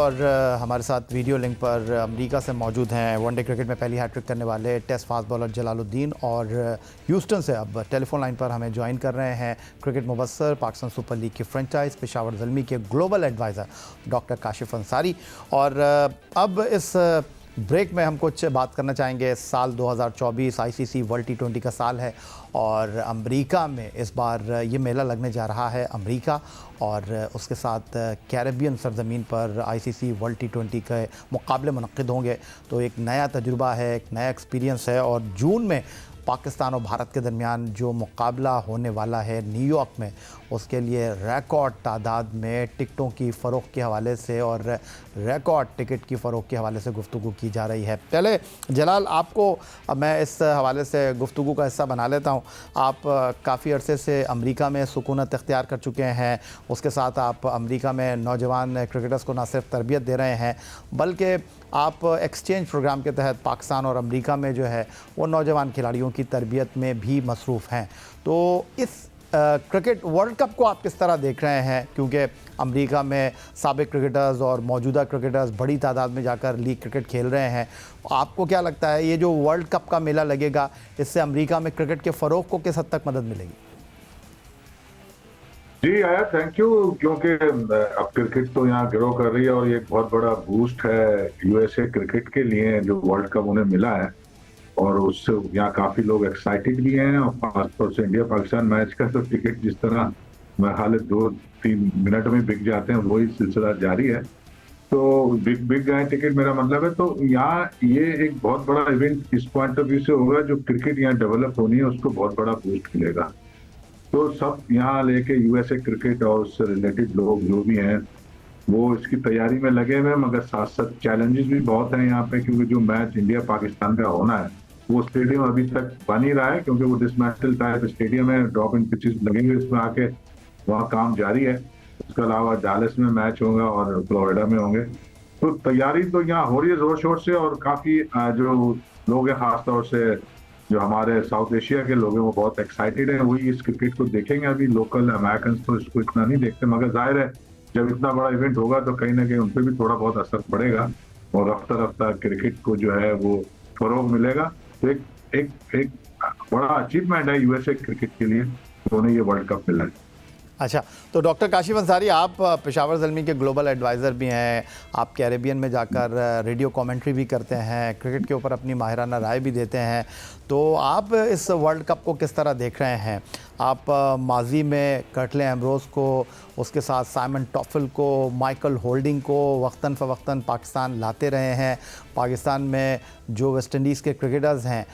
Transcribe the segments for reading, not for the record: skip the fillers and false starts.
और हमारे साथ वीडियो लिंक पर अमेरिका से मौजूद हैं वनडे क्रिकेट में पहली हैट्रिक करने वाले टेस्ट फास्ट बॉलर जलालुद्दीन, और ह्यूस्टन से अब टेलीफोन लाइन पर हमें ज्वाइन कर रहे हैं cricket Mubassar, Pakistan super league की फ्रेंचाइज पेशावर ज़ल्मी के global adviser doctor Kashif Ansari. और अब इस ब्रेक में हम कुछ बात करना चाहेंगे। साल 2024 आईसीसी वर्ल्ड टी20 का साल है और अमेरिका में इस बार ये मेला लगने जा रहा है। अमेरिका और उसके साथ कैरेबियन सरजमीन पर आईसीसी वर्ल्ड टी20 के मुकाबले मुनक्किद होंगे, तो एक नया तजुर्बा है, एक नया एक्सपीरियंस है। और जून में पाकिस्तान और भारत के दरमियान जो मुकाबला होने वाला है न्यूयॉर्क में, उसके लिए रिकॉर्ड तादाद में टिकटों की फ़रोख्त के हवाले से और रिकॉर्ड टिकट की फ़रोख्त के हवाले से गुफ्तगू की जा रही है। पहले जलाल, आपको मैं इस हवाले से गुफ्तगू का हिस्सा बना लेता हूँ। आप काफ़ी अरसे से अमेरिका में सुकूनत इख्तियार कर चुके हैं, उसके साथ आप अमेरिका में नौजवान क्रिकेटर्स को न सिर्फ तरबियत दे रहे हैं बल्कि आप एक्सचेंज प्रोग्राम के तहत पाकिस्तान और अमेरिका में जो है वो नौजवान खिलाड़ियों की तरबियत में भी मसरूफ़ हैं। तो इस क्रिकेट वर्ल्ड कप को आप किस तरह देख रहे हैं, क्योंकि अमेरिका में साबिक क्रिकेटर्स और मौजूदा क्रिकेटर्स बड़ी तादाद में जाकर लीग क्रिकेट खेल रहे हैं। आपको क्या लगता है ये जो वर्ल्ड कप का मेला लगेगा, इससे अमेरिका में क्रिकेट के फ़रोग़ को किस हद तक मदद मिलेगी? जी आया, थैंक यू। क्योंकि अब क्रिकेट तो यहाँ ग्रो कर रही है और ये एक बहुत बड़ा बूस्ट है यूएसए क्रिकेट के लिए जो वर्ल्ड कप उन्हें मिला है, और उससे यहाँ काफी लोग एक्साइटेड भी हैं। और खासतौर से इंडिया पाकिस्तान मैच का तो टिकट जिस तरह मेरे ख्याल 2-3 मिनट में बिक जाते हैं, वही सिलसिला जारी है। तो बिक गए टिकट, मेरा मतलब है। तो यहाँ ये एक बहुत बड़ा इवेंट इस पॉइंट ऑफ व्यू से होगा, जो क्रिकेट यहाँ डेवलप होनी है उसको बहुत बड़ा बूस्ट मिलेगा। तो सब यहाँ लेके यूएसए क्रिकेट और उससे रिलेटेड लोग जो भी हैं वो इसकी तैयारी में लगे हुए हैं, मगर साथ साथ चैलेंजेस भी बहुत हैं यहाँ पे, क्योंकि जो मैच इंडिया पाकिस्तान का होना है वो स्टेडियम अभी तक बन ही रहा है, क्योंकि वो डिसमेंटल टाइप स्टेडियम है, ड्रॉप इन पिचेस लगेंगे इसमें आके, वहाँ काम जारी है। उसके अलावा डालस में मैच होगा और फ्लोरिडा में होंगे। तो तैयारी तो यहाँ हो रही है जोर शोर से, और काफी जो लोग हैं खासतौर से जो हमारे साउथ एशिया के लोग हैं वो बहुत एक्साइटेड हैं, वही इस क्रिकेट को देखेंगे। अभी लोकल अमेरिकन तो इसको इतना नहीं देखते, मगर जाहिर है जब इतना बड़ा इवेंट होगा तो कहीं ना कहीं उन पर भी थोड़ा बहुत असर पड़ेगा और रफ्ता रफ्ता क्रिकेट को जो है वो फरोग मिलेगा। तो एक बड़ा अचीवमेंट है यूएसए क्रिकेट के लिए तो उन्हें ये वर्ल्ड कप मिला है। अच्छा, तो डॉक्टर काशिफ अंसारी, आप पेशावर ज़ल्मी के ग्लोबल एडवाइज़र भी हैं, आप कैरेबियन में जाकर रेडियो कमेंट्री भी करते हैं, क्रिकेट के ऊपर अपनी माहिराना राय भी देते हैं। तो आप इस वर्ल्ड कप को किस तरह देख रहे हैं? आप माजी में कर्टले एम्ब्रोस को, उसके साथ साइमन टॉफल को, माइकल होल्डिंग को वक्तन फ़वक्तन पाकिस्तान लाते रहे हैं। पाकिस्तान में जो वेस्ट इंडीज़ के क्रिकेटर्स हैं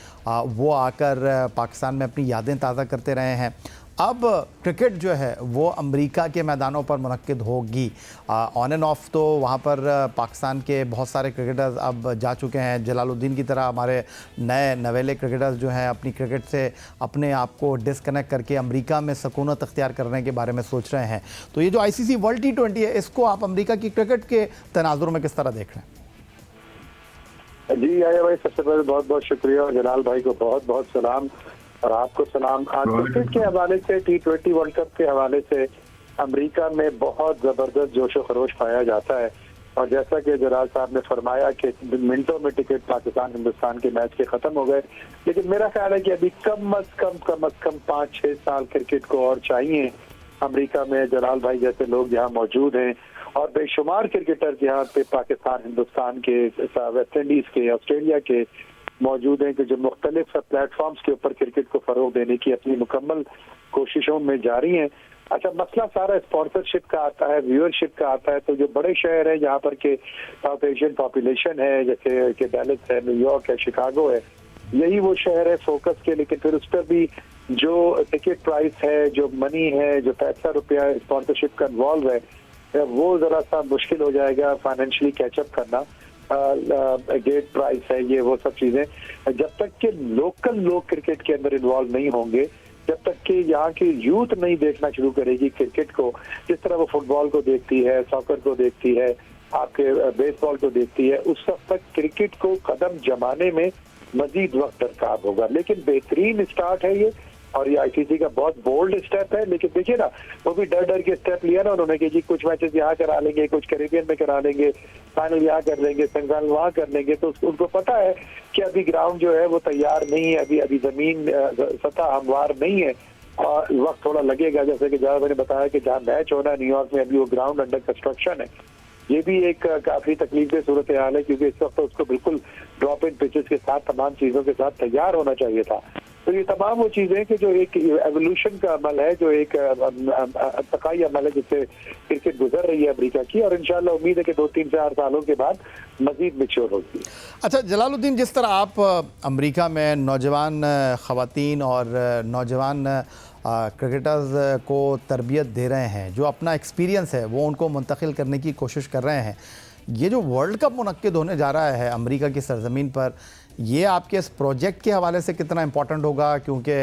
वो आकर पाकिस्तान में अपनी यादें ताज़ा करते रहे हैं। अब क्रिकेट जो है वो अमेरिका के मैदानों पर मुनक्किद होगी। ऑन एंड ऑफ तो वहाँ पर पाकिस्तान के बहुत सारे क्रिकेटर्स अब जा चुके हैं। जलालुद्दीन की तरह हमारे नए नवेले क्रिकेटर्स जो हैं अपनी क्रिकेट से अपने आप को डिस्कनेक्ट करके अमेरिका में सुकूनत अख्तियार करने के बारे में सोच रहे हैं। तो ये जो आईसीसी वर्ल्ड टी20 है, इसको आप अमेरिका की क्रिकेट के तनाजुर में किस तरह देख रहे हैं? जी आया भाई, सबसे पहले बहुत बहुत शुक्रिया, और जलाल भाई को बहुत बहुत सलाम और आपको सलाम। आज क्रिकेट के हवाले से, टी20 वर्ल्ड कप के हवाले से अमेरिका में बहुत जबरदस्त जोशो खरोश पाया जाता है। और जैसा कि जलाल साहब ने फरमाया कि मिनटों में टिकट पाकिस्तान हिंदुस्तान के मैच के खत्म हो गए, लेकिन मेरा ख्याल है कि अभी कम अज कम 5-6 साल क्रिकेट को और चाहिए अमेरिका में। जलाल भाई जैसे लोग यहाँ मौजूद हैं और बेशुमार क्रिकेटर यहाँ पे पाकिस्तान हिंदुस्तान के, वेस्ट इंडीज के, ऑस्ट्रेलिया के मौजूद हैं कि जो मुख्तलिफ प्लेटफॉर्म्स के ऊपर क्रिकेट को फरोग देने की अपनी मुकम्मल कोशिशों में जारी हैं। अच्छा, मसला सारा स्पॉन्सरशिप का आता है, व्यूअरशिप का आता है। तो जो बड़े शहर है जहाँ पर के साउथ एशियन पॉपुलेशन है, जैसे कि डैलस है, न्यूयॉर्क है, शिकागो है, यही वो शहर है फोकस के। लेकिन फिर उस पर भी जो टिकट प्राइस है, जो मनी है, जो पैसा रुपया स्पॉन्सरशिप का इन्वॉल्व है, वो जरा सा मुश्किल हो जाएगा फाइनेंशियली कैचअप करना। गेट प्राइस है, ये वो सब चीजें जब तक के लोकल लोग क्रिकेट के अंदर इन्वॉल्व नहीं होंगे, जब तक कि यहाँ की यूथ नहीं देखना शुरू करेगी क्रिकेट को जिस तरह वो फुटबॉल को देखती है, सॉकर को देखती है, आपके बेसबॉल को देखती है, उस वक्त तक क्रिकेट को कदम जमाने में मजीद वक्त दरकार होगा। लेकिन बेहतरीन स्टार्ट है ये और ये आईसीसी का बहुत बोल्ड स्टेप है। लेकिन देखिए ना, वो भी डर डर के स्टेप लिया ना उन्होंने कि जी कुछ मैचेस यहाँ करा लेंगे, कुछ कैरेबियन में करा लेंगे, फाइनल यहाँ कर लेंगे, सेमीफाइनल वहाँ कर लेंगे। तो उनको पता है कि अभी ग्राउंड जो है वो तैयार नहीं है, अभी जमीन सतह हमवार नहीं है और वक्त थोड़ा लगेगा। जैसे कि जहाँ मैंने बताया कि जहाँ मैच होना है न्यूयॉर्क में, अभी वो ग्राउंड अंडर कंस्ट्रक्शन है। ये भी एक काफी तकलीफदेह सूरत हाल है, क्योंकि इस वक्त उसको बिल्कुल ड्रॉप इन पिचेस के साथ तमाम चीजों के साथ तैयार होना चाहिए था। तो ये तमाम वो चीजें कि जो एक एवोल्यूशन का अमल है, जो एक तकाई अमल है जिससे क्रिकेट गुजर रही है अमेरिका की, और इंशाल्लाह उम्मीद है कि 2-3-4 सालों के बाद मजीद मैच्योर होगी। अच्छा जलालुद्दीन, जिस तरह आप अमेरिका में नौजवान ख़वातीन और नौजवान क्रिकेटर्स को तरबियत दे रहे हैं, जो अपना एक्सपीरियंस है वो उनको मुंतकिल करने की कोशिश कर रहे हैं, ये जो वर्ल्ड कप मुनक्किद होने जा रहा है अमेरिका की सरजमीन पर, ये आपके इस प्रोजेक्ट के हवाले से कितना इम्पोर्टेंट होगा? क्योंकि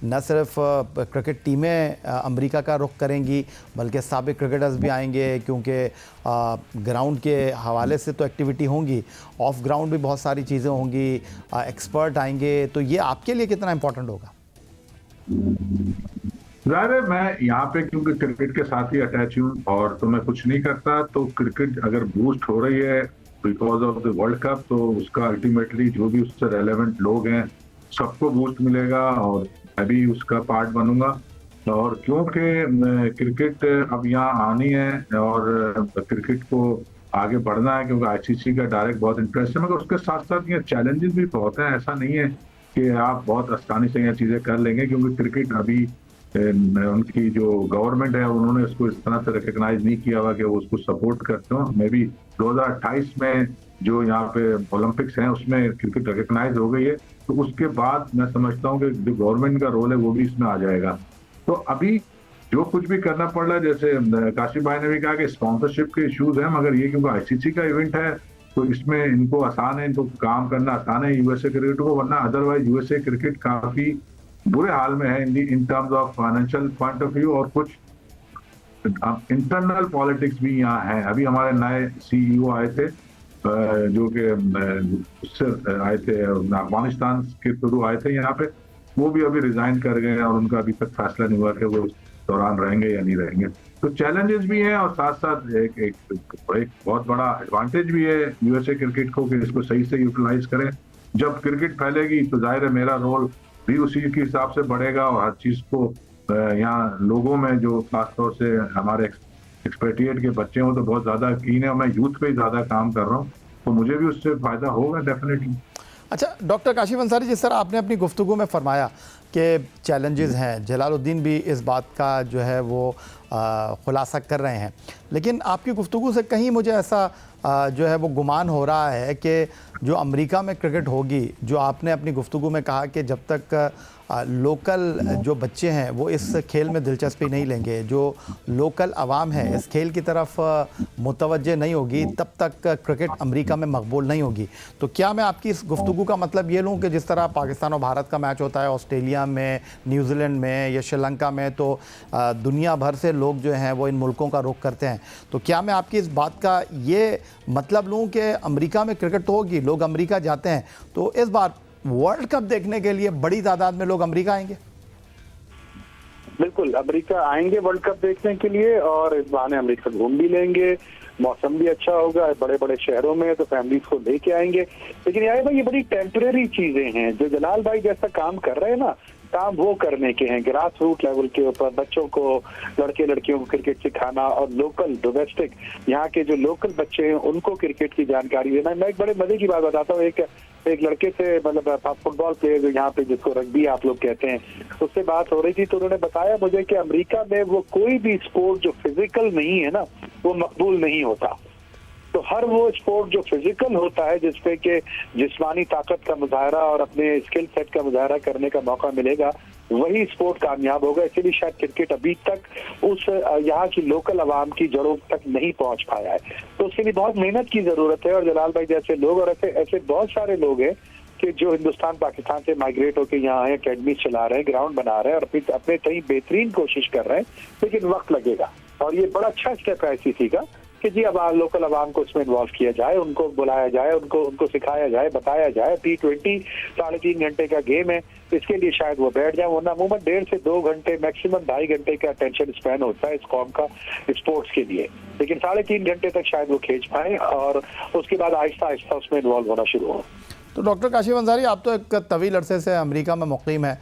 न सिर्फ क्रिकेट टीमें अमेरिका का रुख करेंगी बल्कि साबिक क्रिकेटर्स भी आएंगे, क्योंकि ग्राउंड के हवाले से तो एक्टिविटी होंगी, ऑफ ग्राउंड भी बहुत सारी चीज़ें होंगी, एक्सपर्ट आएंगे। तो ये आपके लिए कितना इम्पोर्टेंट होगा? जाहिर है मैं यहाँ पे क्योंकि क्रिकेट के साथ ही अटैच हूँ और तो मैं कुछ नहीं करता, तो क्रिकेट अगर बूस्ट हो रही है because of the world cup, तो उसका अल्टीमेटली जो भी उससे रेलेवेंट लोग हैं सबको बूस्ट मिलेगा और मैं भी उसका पार्ट बनूंगा। और क्योंकि क्रिकेट अब यहाँ आनी है और क्रिकेट को आगे बढ़ना है, क्योंकि आईसीसी का डायरेक्ट बहुत इंटरेस्ट है, मगर उसके साथ साथ ये चैलेंजेस भी बहुत हैं। ऐसा नहीं है कि आप बहुत आसानी से ये चीज़ें कर लेंगे, क्योंकि क्रिकेट अभी उनकी जो गवर्नमेंट है उन्होंने इसको इस तरह से रिकग्नाइज नहीं किया हुआ कि वो उसको सपोर्ट करते हो। मे बी 2028 में जो यहाँ पे ओलंपिक्स हैं उसमें क्रिकेट रिकग्नाइज हो गई है, तो उसके बाद मैं समझता हूँ कि जो गवर्नमेंट का रोल है वो भी इसमें आ जाएगा। तो अभी जो कुछ भी करना पड़ रहा है, जैसे काशिफ भाई ने भी कहा कि स्पॉन्सरशिप के इश्यूज हैं, मगर ये क्योंकि आईसीसी का इवेंट है तो इसमें इनको आसान है, इनको काम करना आसान है यूएसए क्रिकेट को, वरना अदरवाइज यूएसए क्रिकेट काफी बुरे हाल में है in terms of financial point of view, और कुछ इंटरनल पॉलिटिक्स भी यहाँ है। अभी हमारे नए सीईओ आए थे जो कि उससे आए थे, अफगानिस्तान के थ्रू आए थे यहाँ पे, वो भी अभी रिजाइन कर गए और उनका अभी तक फैसला नहीं हुआ कि वो दौरान रहेंगे या नहीं रहेंगे। तो चैलेंजेस भी हैं और साथ साथ एक बहुत बड़ा एडवांटेज भी है यूएसए क्रिकेट को कि इसको सही से यूटिलाइज करें। जब क्रिकेट फैलेगी तो जाहिर है मेरा रोल भी उसी के हिसाब से बढ़ेगा और हर चीज को यहाँ लोगों में जो खासतौर से हमारे एक्सपेट्रिएट के बच्चे हों तो बहुत ज्यादा कीन है और मैं यूथ पे ही ज्यादा काम कर रहा हूँ, तो मुझे भी उससे फायदा होगा डेफिनेटली। अच्छा डॉक्टर काशिफ अंसारी, जिस तरह आपने अपनी गुफ्तगू में फरमाया कि चैलेंजेस हैं, जलालुद्दीन भी इस बात का जो है वो खुलासा कर रहे हैं, लेकिन आपकी गुफ्तगू से कहीं मुझे ऐसा जो है वो गुमान हो रहा है कि जो अमेरिका में क्रिकेट होगी, जो आपने अपनी गुफ्तगू में कहा कि जब तक लोकल जो बच्चे हैं वो इस खेल में दिलचस्पी नहीं लेंगे, जो लोकल आवाम है इस खेल की तरफ मुतवज्जे नहीं होगी, तब तक क्रिकेट अमेरिका में मकबूल नहीं होगी। तो क्या मैं आपकी इस गुफ्तगू का मतलब ये लूँ कि जिस तरह पाकिस्तान और भारत का मैच होता है ऑस्ट्रेलिया में, न्यूजीलैंड में या श्रीलंका में, तो दुनिया भर से लोग जो हैं वो इन मुल्कों का रुख करते हैं, तो क्या मैं आपकी इस बात का ये मतलब लूँ कि अमेरिका में क्रिकेट तो होगी, लोग अमेरिका जाते हैं, तो इस बार वर्ल्ड कप देखने के लिए बड़ी तादाद में लोग अमेरिका आएंगे? बिल्कुल, अमेरिका आएंगे वर्ल्ड कप देखने के लिए और इस बहाने अमेरिका घूम भी लेंगे, मौसम भी अच्छा होगा, बड़े बड़े शहरों में तो फैमिलीज को लेके आएंगे। लेकिन यार भाई ये बड़ी टेम्परेरी चीजें हैं। जो जलाल भाई जैसा काम कर रहे हैं ना, काम वो करने के हैं, ग्रास रूट लेवल के ऊपर बच्चों को, लड़के लड़कियों को क्रिकेट सिखाना और लोकल डोमेस्टिक यहाँ के जो लोकल बच्चे हैं उनको क्रिकेट की जानकारी देना। मैं एक बड़े मजे की बात बताता हूँ, एक लड़के से, मतलब फुटबॉल प्लेयर जो यहाँ पे जिसको रग्बी आप लोग कहते हैं, उससे बात हो रही थी तो उन्होंने बताया मुझे कि अमेरिका में वो कोई भी स्पोर्ट जो फिजिकल नहीं है ना वो मकबूल नहीं होता। तो हर वो स्पोर्ट जो फिजिकल होता है जिसपे कि जिस्मानी ताकत का मुजाहरा और अपने स्किल सेट का मुजाहरा करने का मौका मिलेगा, वही स्पोर्ट कामयाब होगा। इसीलिए शायद क्रिकेट अभी तक उस यहाँ की लोकल आवाम की जड़ों तक नहीं पहुंच पाया है, तो उसके लिए बहुत मेहनत की जरूरत है। और जलाल भाई जैसे लोग और ऐसे बहुत सारे लोग हैं कि जो हिंदुस्तान पाकिस्तान से माइग्रेट होकर यहाँ आए, अकेडमी चला रहे हैं, ग्राउंड बना रहे हैं और अपने कहीं बेहतरीन कोशिश कर रहे हैं, लेकिन वक्त लगेगा। और ये बड़ा अच्छा स्टेप है आईसीसी का कि जी अब लोकल अवाम को उसमें इन्वॉल्व किया जाए, उनको बुलाया जाए, उनको सिखाया जाए, बताया जाए। T20 3.5 घंटे का गेम है, इसके लिए शायद वो बैठ जाए, वरना अमूमन 1.5 से 2 घंटे मैक्सिमम 2.5 घंटे का अटेंशन स्पैन होता है इस कौम का स्पोर्ट्स के लिए, लेकिन 3.5 घंटे तक शायद वो खींच पाए और उसके बाद आहिस्ता आहिस्ता उसमें इन्वॉल्व होना शुरू हो। तो डॉक्टर काशिफ अंसारी, आप तो एक तवील अरसे से अमेरिका में मुक़ीम है,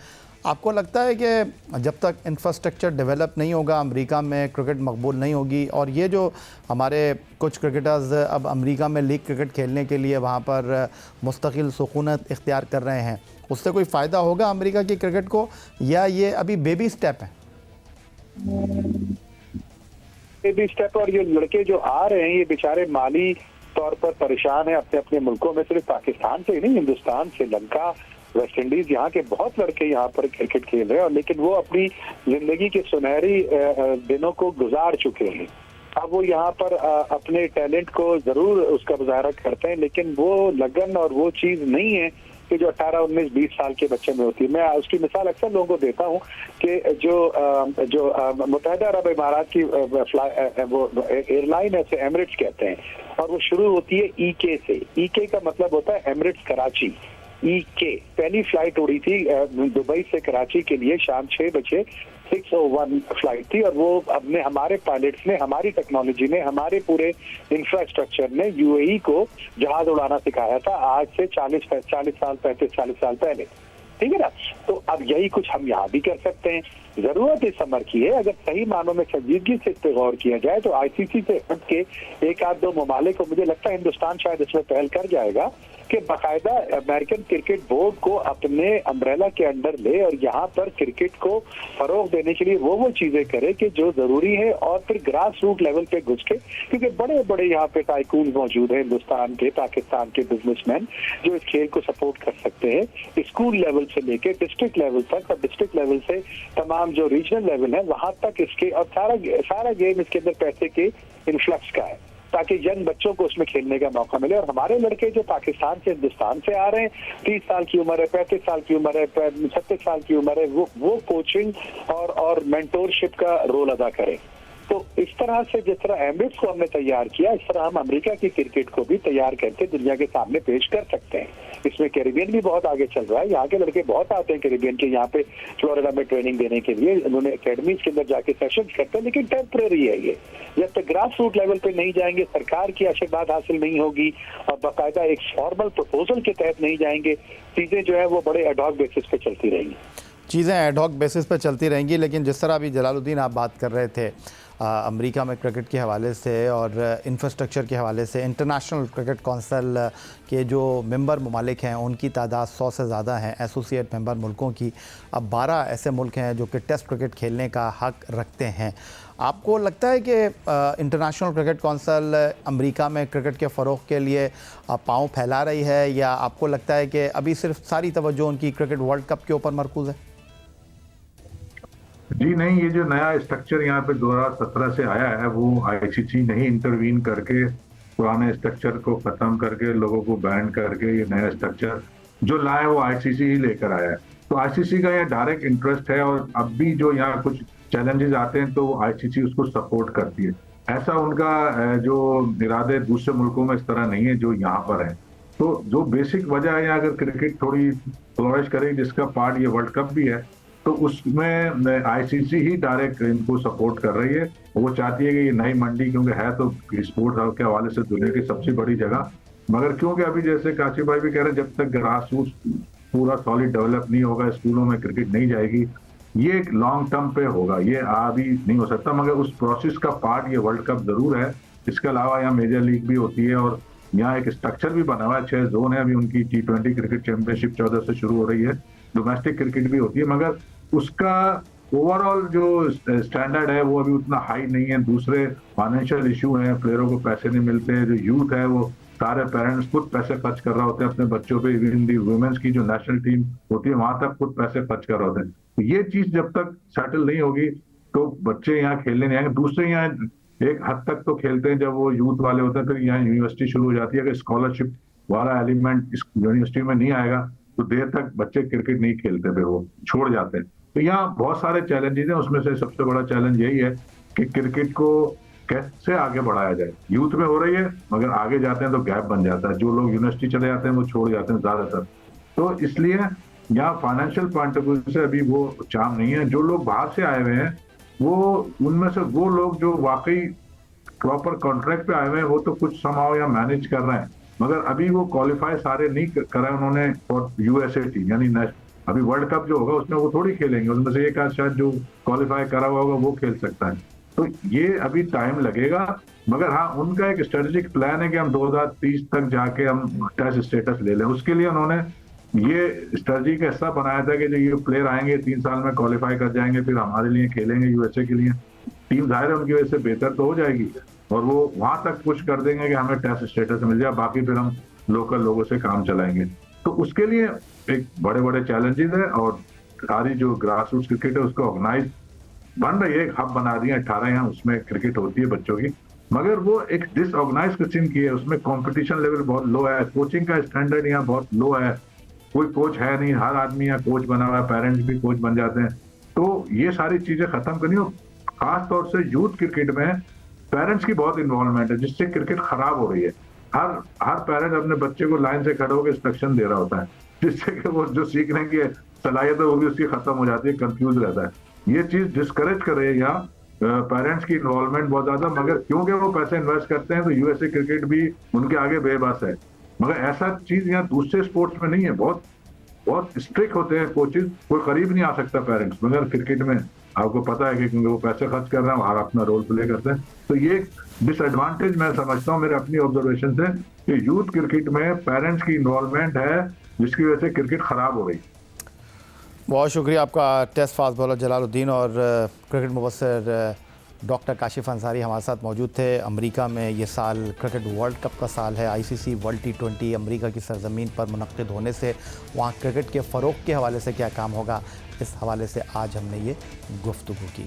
आपको लगता है कि जब तक इंफ्रास्ट्रक्चर डेवलप नहीं होगा अमेरिका में क्रिकेट मकबूल नहीं होगी, और ये जो हमारे कुछ क्रिकेटर्स अब अमेरिका में लीग क्रिकेट खेलने के लिए वहाँ पर मुस्तकिल सुकूनत इख्तियार कर रहे हैं, उससे कोई फ़ायदा होगा अमेरिका की क्रिकेट को, या ये अभी बेबी स्टेप है? बेबी स्टेप, और ये लड़के जो आ रहे हैं ये बेचारे माली तौर पर परेशान है अपने अपने मुल्कों में, सिर्फ पाकिस्तान से ही नहीं, हिंदुस्तान, श्रीलंका, वेस्ट इंडीज, यहाँ के बहुत लड़के यहाँ पर क्रिकेट खेल रहे हैं, और लेकिन वो अपनी जिंदगी के सुनहरी दिनों को गुजार चुके हैं। अब वो यहाँ पर अपने टैलेंट को जरूर उसका मुजाहरा करते हैं, लेकिन वो लगन और वो चीज नहीं है कि जो 18, 19, 20 साल के बच्चे में होती है। मैं उसकी मिसाल अक्सर लोगों को देता हूँ कि जो मुत्तहिदा अरब इमारात की वो एयरलाइन है, एमिरेट्स कहते हैं, और वो शुरू होती है ईके से। ईके का मतलब होता है एमिरेट्स कराची। ईके पहली फ्लाइट उड़ी थी दुबई से कराची के लिए शाम 6 बजे 6:01 फ्लाइट थी, और वो अपने हमारे पायलट्स ने, हमारी टेक्नोलॉजी ने, हमारे पूरे इंफ्रास्ट्रक्चर ने यूएई को जहाज उड़ाना सिखाया था आज से 40 साल 35-40 साल पहले। ठीक है ना? तो अब यही कुछ हम यहाँ भी कर सकते हैं। जरूरत इस अमर की है, अगर सही मानों में संजीदगी से इस पे गौर किया जाए तो आईसीसी से हट के 1-2 ममालिक को, मुझे लगता है हिंदुस्तान शायद इसमें पहल कर जाएगा कि बाकायदा अमेरिकन क्रिकेट बोर्ड को अपने अम्ब्रेला के अंडर ले और यहाँ पर क्रिकेट को फरोग देने के लिए वो चीजें करे कि जो जरूरी है, और फिर ग्रास रूट लेवल पे घुस के, क्योंकि बड़े बड़े यहाँ पे टाइकून मौजूद हैं हिंदुस्तान के, पाकिस्तान के बिजनेसमैन जो इस खेल को सपोर्ट कर सकते हैं। स्कूल लेवल से लेके डिस्ट्रिक्ट लेवल तक, और डिस्ट्रिक्ट लेवल से तमाम जो रीजनल लेवल है वहां तक इसके, और सारा गेम इसके अंदर पैसे के इन्फ्लक्स का है, ताकि यंग बच्चों को उसमें खेलने का मौका मिले। और हमारे लड़के जो पाकिस्तान से हिंदुस्तान से आ रहे हैं, 30 साल की उम्र है, 35 साल की उम्र है, 36 साल की उम्र है, वो कोचिंग और मेंटोरशिप का रोल अदा करें। तो इस तरह से जिस तरह एमिरेट्स को हमने तैयार किया, इस तरह हम अमेरिका की क्रिकेट को भी तैयार करके दुनिया के सामने पेश कर सकते हैं। इसमें कैरिबियन भी बहुत आगे चल रहा है, यहाँ के लड़के बहुत आते हैं कैरिबियन के, यहाँ पे फ्लोरिडा में ट्रेनिंग देने के लिए, उन्होंने एकेडमीज के अंदर जाके सेशंस करते हैं, लेकिन टेम्परेरी है ये। जब तक ग्रास रूट लेवल पे नहीं जाएंगे, सरकार की आशीर्वाद हासिल नहीं होगी और बाकायदा एक फॉर्मल प्रपोजल के तहत नहीं जाएंगे, चीजें जो है वो बड़े एडहॉक बेसिस पे चलती रहेंगी। चीज़ें एडहॉक बेसिस पे चलती रहेंगी, लेकिन जिस तरह अभी जलालुद्दीन आप बात कर रहे थे अमेरिका में क्रिकेट के हवाले से और इंफ्रास्ट्रक्चर के हवाले से, इंटरनेशनल क्रिकेट काउंसिल के जो मेंबर ममालिक हैं उनकी तादाद 100 से ज़्यादा हैं, एसोसिएट मेंबर मुल्कों की। अब 12 ऐसे मुल्क हैं जो कि टेस्ट क्रिकेट खेलने का हक़ रखते हैं। आपको लगता है कि इंटरनेशनल क्रिकेट काउंसिल अमेरिका में क्रिकेट के फ़रोग़ के लिए पाँव फैला रही है, या आपको लगता है कि अभी सिर्फ सारी तवज्जो उनकी क्रिकेट वर्ल्ड कप के ऊपर मरकूज़ है? जी नहीं, ये जो नया स्ट्रक्चर यहाँ पे 2017 से आया है, वो आईसीसी नहीं इंटरवीन करके पुराने स्ट्रक्चर को खत्म करके, लोगों को बैन करके, ये नया स्ट्रक्चर जो लाए वो आईसीसी ही लेकर आया है। तो आईसीसी का ये डायरेक्ट इंटरेस्ट है, और अब भी जो यहाँ कुछ चैलेंजेस आते हैं तो आईसीसी उसको सपोर्ट करती है। ऐसा उनका जो इरादे दूसरे मुल्कों में इस तरह नहीं है जो यहाँ पर है। तो जो बेसिक वजह है, अगर क्रिकेट थोड़ी फ्लोरिश करेगी, जिसका पार्ट ये वर्ल्ड कप भी है, तो उसमें आईसीसी ही डायरेक्ट इनको सपोर्ट कर रही है। वो चाहती है कि ये नई मंडी, क्योंकि है तो स्पोर्ट्स के हवाले से दुनिया की सबसे बड़ी जगह, मगर क्योंकि अभी जैसे काशिफ भाई भी कह रहे हैं, जब तक ग्रास रूट पूरा सॉलिड डेवलप नहीं होगा, स्कूलों में क्रिकेट नहीं जाएगी, ये एक लॉन्ग टर्म पे होगा, ये अभी नहीं हो सकता। मगर उस प्रोसेस का पार्ट ये वर्ल्ड कप जरूर है। इसके अलावा यहाँ मेजर लीग भी होती है, और यहाँ एक स्ट्रक्चर भी बना हुआ है, 6 जोन है अभी उनकी। T20 क्रिकेट चैंपियनशिप 14 से शुरू हो रही है, डोमेस्टिक क्रिकेट भी होती है, मगर उसका ओवरऑल जो स्टैंडर्ड है वो अभी उतना हाई नहीं है। दूसरे फाइनेंशियल इशू हैं, प्लेयरों को पैसे नहीं मिलते, जो यूथ है वो सारे पेरेंट्स खुद पैसे खर्च कर रहे होते हैं अपने बच्चों पे। इवन दी वुमेन्स की जो नेशनल टीम होती है वहां तक खुद पैसे खर्च कर रहे होते हैं। तो ये चीज जब तक सेटल नहीं होगी तो बच्चे यहाँ खेलने नहीं आएंगे। दूसरे यहाँ एक हद तक तो खेलते हैं जब वो यूथ वाले होते हैं, फिर यहाँ यूनिवर्सिटी शुरू हो जाती है। अगर स्कॉलरशिप वाला एलिमेंट इस यूनिवर्सिटी में नहीं आएगा तो देर तक बच्चे क्रिकेट नहीं खेलते, फिर वो छोड़ जाते हैं। तो यहाँ बहुत सारे चैलेंजेस हैं, उसमें से सबसे बड़ा चैलेंज यही है कि क्रिकेट को कैसे आगे बढ़ाया जाए। यूथ में हो रही है मगर आगे जाते हैं तो गैप बन जाता है, जो लोग यूनिवर्सिटी चले जाते हैं वो छोड़ जाते हैं ज्यादातर। तो इसलिए यहाँ फाइनेंशियल पॉइंट ऑफ व्यू से अभी वो चाम नहीं है। जो लोग बाहर से आए हुए हैं वो उनमें से वो लोग जो वाकई प्रॉपर कॉन्ट्रैक्ट पे आए हुए हैं वो तो कुछ समाव या मैनेज कर रहे हैं, मगर अभी वो क्वालिफाई सारे नहीं करा उन्होंने फॉर यूएसए टीम, यानी अभी वर्ल्ड कप जो होगा उसमें वो थोड़ी खेलेंगे, उनमें से एक आध शायद जो क्वालिफाई करा हुआ होगा वो खेल सकता है। तो ये अभी टाइम लगेगा, मगर हाँ उनका एक स्ट्रेटेजिक प्लान है कि हम 2030 तक जाके हम टेस्ट स्टेटस ले लें। उसके लिए उन्होंने ये स्ट्रेटजी का हिस्सा बनाया था कि जो ये प्लेयर आएंगे 3 साल में क्वालिफाई कर जाएंगे, फिर हमारे लिए खेलेंगे यूएसए के लिए। टीम जाहिर है उनकी वजह से बेहतर तो हो जाएगी और वो वहां तक पुश कर देंगे कि हमें टेस्ट स्टेटस मिल जाए, बाकी फिर हम लोकल लोगों से काम चलाएंगे। तो उसके लिए एक बड़े बड़े चैलेंजेस है और सारी जो ग्रास रूट क्रिकेट है उसको ऑर्गेनाइज बन रही है, एक हब बना दिए 18 यहाँ उसमें क्रिकेट होती है बच्चों की, मगर वो एक डिसऑर्गेनाइज किस्म की है, उसमें कंपटीशन लेवल बहुत लो है, कोचिंग का स्टैंडर्ड यहाँ बहुत लो है, कोई कोच है नहीं, हर आदमी यहाँ कोच बना हुआ है, पेरेंट्स भी कोच बन जाते हैं। तो ये सारी चीजें खत्म करनी हो, खास तौर से यूथ क्रिकेट में पेरेंट्स की बहुत इन्वॉल्वमेंट है जिससे क्रिकेट खराब हो रही है। हर पेरेंट अपने बच्चे को लाइन से खड़े होकर इंस्ट्रक्शन दे रहा होता है, जिससे कि वो जो सीखने की सलाहियत है वो भी उसकी खत्म हो जाती है, कंफ्यूज रहता है। ये चीज डिस्करेज कर रही है यहाँ पेरेंट्स की इन्वॉल्वमेंट बहुत ज्यादा, मगर क्योंकि वो पैसे इन्वेस्ट करते हैं तो यूएसए क्रिकेट भी उनके आगे बेबस है। मगर ऐसा चीज यहाँ दूसरे स्पोर्ट्स में नहीं है, बहुत बहुत स्ट्रिक्ट होते हैं कोचेज, कोई करीब नहीं आ सकता पेरेंट्स, मगर क्रिकेट में आपको पता है कि क्योंकि वो पैसे खर्च कर रहे हैं और अपना रोल प्ले करते हैं। तो ये डिसएडवांटेज मैं समझता हूँ मेरे अपनी ऑब्जर्वेशन से कि यूथ क्रिकेट में पेरेंट्स की इन्वॉल्वमेंट है जिसकी वजह से क्रिकेट खराब हो रही। बहुत शुक्रिया आपका टेस्ट फास्ट बॉलर जलालुद्दीन और क्रिकेट मुबस्सिर डॉक्टर काशिफ अंसारी हमारे साथ मौजूद थे। अमेरिका में ये साल क्रिकेट वर्ल्ड कप का साल है, आईसीसी वर्ल्ड T20 अमेरिका की सरजमीन पर मुनक्किद होने से वहाँ क्रिकेट के फ़रोग़ के हवाले से क्या काम होगा, इस हवाले से आज हमने ये गुफ्तगू की।